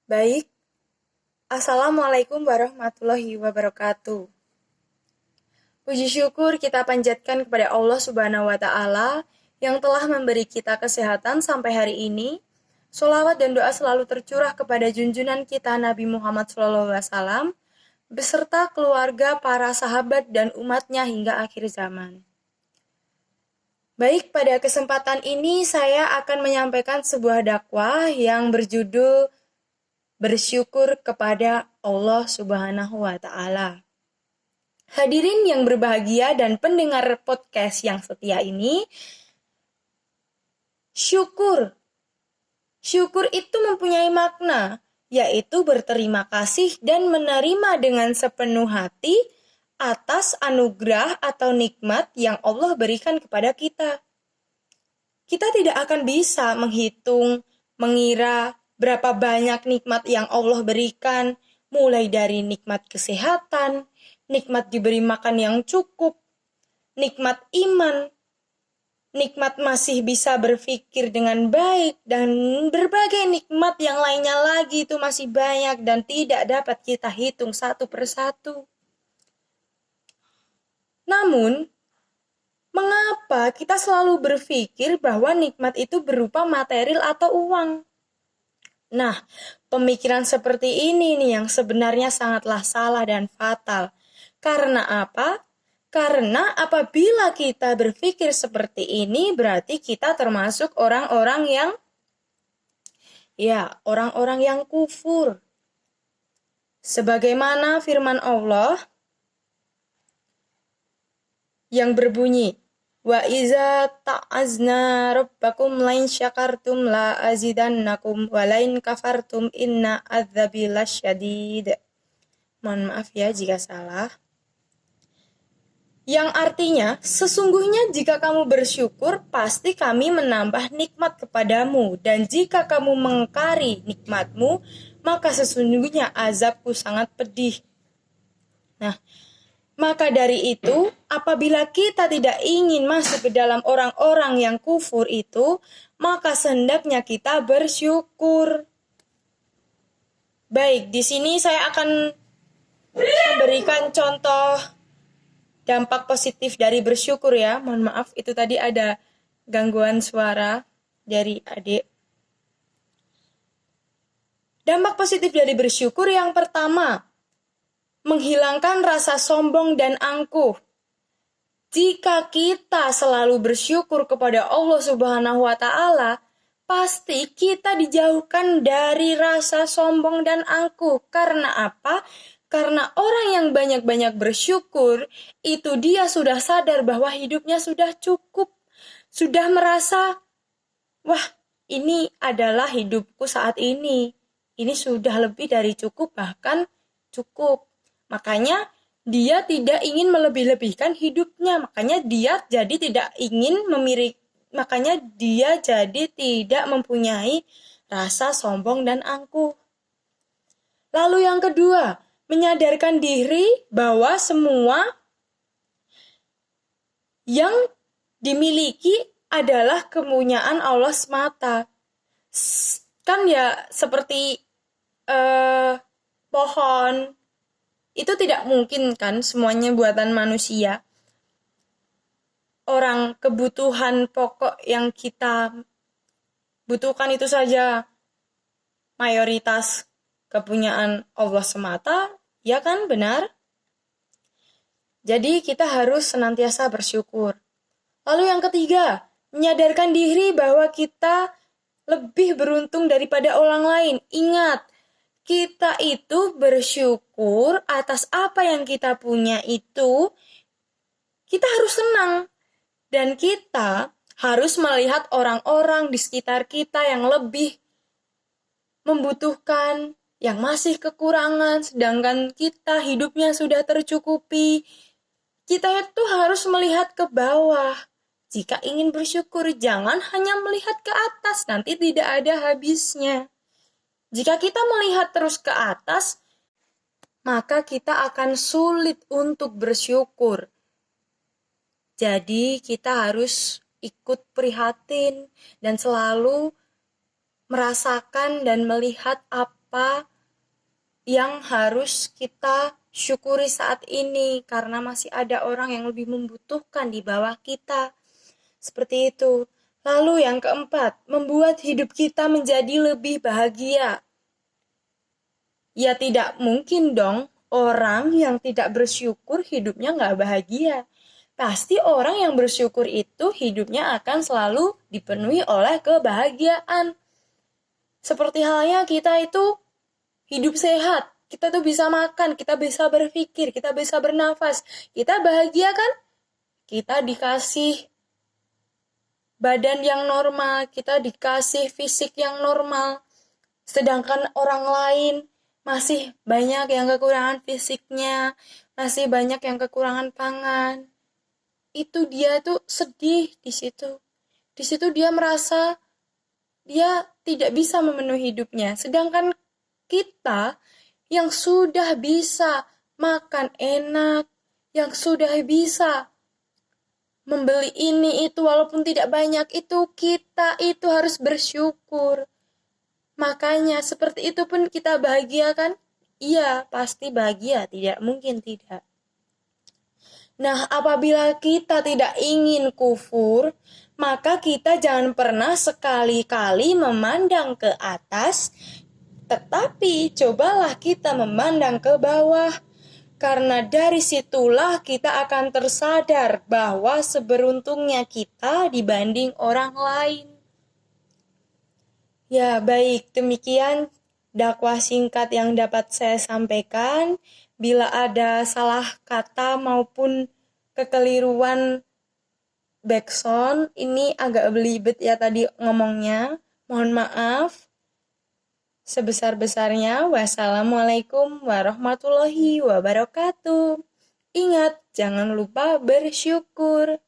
Baik, Assalamualaikum warahmatullahi wabarakatuh. Puji syukur kita panjatkan kepada Allah Subhanahu wa Ta'ala yang telah memberi kita kesehatan sampai hari ini. Sholawat dan doa selalu tercurah kepada junjungan kita Nabi Muhammad SAW beserta keluarga, para sahabat, dan umatnya hingga akhir zaman. Baik, pada kesempatan ini saya akan menyampaikan sebuah dakwah yang berjudul bersyukur kepada Allah Subhanahu wa Ta'ala. Hadirin yang berbahagia dan pendengar podcast yang setia ini, syukur itu mempunyai makna, yaitu berterima kasih dan menerima dengan sepenuh hati atas anugerah atau nikmat yang Allah berikan kepada kita. Kita tidak akan bisa menghitung, mengira berapa banyak nikmat yang Allah berikan, mulai dari nikmat kesehatan, nikmat diberi makan yang cukup, nikmat iman, nikmat masih bisa berpikir dengan baik, dan berbagai nikmat yang lainnya lagi itu masih banyak dan tidak dapat kita hitung satu persatu. Namun, mengapa kita selalu berpikir bahwa nikmat itu berupa material atau uang? Nah, pemikiran seperti ini nih yang sebenarnya sangatlah salah dan fatal. Karena apa? Karena apabila kita berpikir seperti ini, berarti kita termasuk orang-orang yang kufur. Sebagaimana firman Allah yang berbunyi, wa iza ta'azna rabbakum lain syakartum la azidannakum wa lain kafartum inna adzabi lasyadid. Mohon maaf ya jika salah. Yang artinya, sesungguhnya jika kamu bersyukur, pasti kami menambah nikmat kepadamu. Dan jika kamu mengingkari nikmatmu, maka sesungguhnya azabku sangat pedih. Nah, maka dari itu, apabila kita tidak ingin masuk ke dalam orang-orang yang kufur itu, maka sehendaknya kita bersyukur. Baik, di sini saya akan memberikan contoh dampak positif dari bersyukur ya. Mohon maaf, itu tadi ada gangguan suara dari adik. Dampak positif dari bersyukur yang pertama, menghilangkan rasa sombong dan angkuh. Jika kita selalu bersyukur kepada Allah Subhanahu wa Ta'ala, pasti kita dijauhkan dari rasa sombong dan angkuh. Karena apa? Karena orang yang banyak-banyak bersyukur, itu dia sudah sadar bahwa hidupnya sudah cukup. Sudah merasa, wah, ini adalah hidupku saat ini. Ini sudah lebih dari cukup, bahkan cukup. Makanya dia tidak ingin melebih-lebihkan hidupnya. Makanya dia jadi tidak mempunyai rasa sombong dan angkuh. Lalu yang kedua, menyadarkan diri bahwa semua yang dimiliki adalah kepunyaan Allah semata. Kan ya seperti pohon, itu tidak mungkin kan semuanya buatan manusia. Orang kebutuhan pokok yang kita butuhkan itu saja mayoritas kepunyaan Allah semata, ya kan, benar? Jadi kita harus senantiasa bersyukur. Lalu yang ketiga, menyadarkan diri bahwa kita lebih beruntung daripada orang lain. Ingat, kita itu bersyukur atas apa yang kita punya itu, kita harus senang. Dan kita harus melihat orang-orang di sekitar kita yang lebih membutuhkan, yang masih kekurangan, sedangkan kita hidupnya sudah tercukupi. Kita itu harus melihat ke bawah. Jika ingin bersyukur, jangan hanya melihat ke atas, nanti tidak ada habisnya. Jika kita melihat terus ke atas, maka kita akan sulit untuk bersyukur. Jadi kita harus ikut prihatin dan selalu merasakan dan melihat apa yang harus kita syukuri saat ini, karena masih ada orang yang lebih membutuhkan di bawah kita. Seperti itu. Lalu yang keempat, membuat hidup kita menjadi lebih bahagia. Ya tidak mungkin dong orang yang tidak bersyukur hidupnya nggak bahagia. Pasti orang yang bersyukur itu hidupnya akan selalu dipenuhi oleh kebahagiaan. Seperti halnya kita itu hidup sehat, kita tuh bisa makan, kita bisa berpikir, kita bisa bernafas. Kita bahagia kan? Kita dikasih badan yang normal, kita dikasih fisik yang normal. Sedangkan orang lain masih banyak yang kekurangan fisiknya, masih banyak yang kekurangan pangan. Itu dia tuh sedih di situ. Di situ dia merasa dia tidak bisa memenuhi hidupnya. Sedangkan kita yang sudah bisa makan enak, yang sudah bisa membeli ini itu walaupun tidak banyak, itu kita itu harus bersyukur. Makanya seperti itu pun kita bahagia kan? Iya, pasti bahagia, tidak mungkin tidak. Nah, apabila kita tidak ingin kufur, maka kita jangan pernah sekali-kali memandang ke atas, tetapi cobalah kita memandang ke bawah, karena dari situlah kita akan tersadar bahwa seberuntungnya kita dibanding orang lain. Ya, baik, demikian dakwah singkat yang dapat saya sampaikan. Bila ada salah kata maupun kekeliruan backsound, ini agak belibet ya tadi ngomongnya. Mohon maaf. Sebesar-besarnya, wassalamualaikum warahmatullahi wabarakatuh. Ingat, jangan lupa bersyukur.